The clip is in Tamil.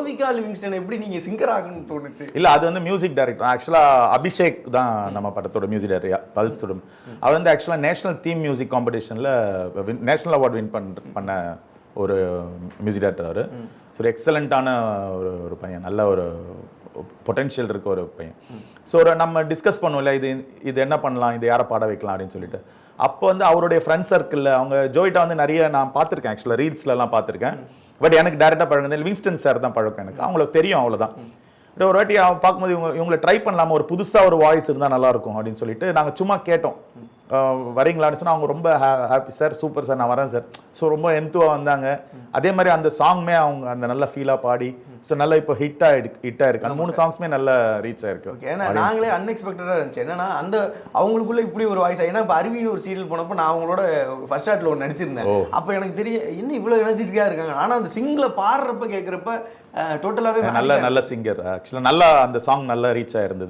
ஜோவிகா லிவிங்ஸ்டன் எப்படி நீங்க சிங்கர் ஆகணும்னு தோணுச்சு? இல்ல அது வந்து மியூசிக் டைரக்டர் ஆக்சுவலா அபிஷேக் தான் நம்ம படத்தோட மியூசிக் டைரக்டர் பல்ஸோட. அவர் வந்து ஆக்சுவலா நேஷனல் தீம் மியூசிக் காம்படிஷன்ல நேஷனல் அவார்ட் வின் பண்ண ஒரு மியூசிக் டைரக்டர் அவர். ஒரு எக்ஸலண்ட்டான ஒரு பையன், நல்ல ஒரு பொட்டென்ஷியல் இருக்க ஒரு பையன். ஸோ ஒரு நம்ம டிஸ்கஸ் பண்ணுவோம்ல, இது என்ன பண்ணலாம், இது யாரை பாட வைக்கலாம் அப்படின்னு சொல்லிட்டு. அப்போ வந்து அவருடைய ஃப்ரெண்ட் சர்க்கிளில் அவங்க ஜோயிட்டா வந்து நிறைய நான் பார்த்துருக்கேன், ஆக்சுவலாக ரீல்ஸ்லலாம் பார்த்துருக்கேன். பட் எனக்கு டேரெக்டாக பழகுனது லிவிங்ஸ்டன் சார் தான் பழக்கம் எனக்கு. அவங்களுக்கு தெரியும் அவ்வளோதான். ஒரு வாட்டி பார்க்கும்போது இவங்களை ட்ரை பண்ணலாமா, ஒரு புதுசாக ஒரு வாய்ஸ் இருந்தால் நல்லாயிருக்கும் அப்படின்னு சொல்லிட்டு நாங்கள் சும்மா கேட்டோம். வரீங்களான்னு சொன்னால் அவங்க ரொம்ப ஹாப்பி சார், சூப்பர் சார், நான் வரேன் சார். ஸோ ரொம்ப எந்துவாக வந்தாங்க. அதே மாதிரி அந்த சாங்குமே அவங்க அந்த நல்ல ஃபீலாக பாடி ஸோ நல்லா இப்போ ஹிட் ஆயிருக்கு. அந்த 3 சாங்ஸுமே நல்லா ரீச் ஆயிருக்கு. ஏன்னா நாங்களே அன்எக்ஸ்பெக்டடாக இருந்துச்சு. என்னன்னா அந்த அவங்களுக்குள்ள இப்படி ஒரு வாய்ஸ். ஏன்னா இப்போ அருவின்னு ஒரு சீரியல் போனப்போ நான் அவங்களோட ஃபர்ஸ்ட் ஷாட்டில் ஒன்று நடிச்சிருந்தேன். அப்போ எனக்கு தெரியும் என்ன இவ்வளோ எனர்ஜெட்டிக்காக இருக்காங்க. ஆனால் அந்த சிங்கில் பாடுறப்ப கேட்குறப்ப டோட்டலாகவே நல்ல சிங்கர். ஆக்சுவலாக நல்லா அந்த சாங் நல்லா ரீச் ஆயிருந்தது.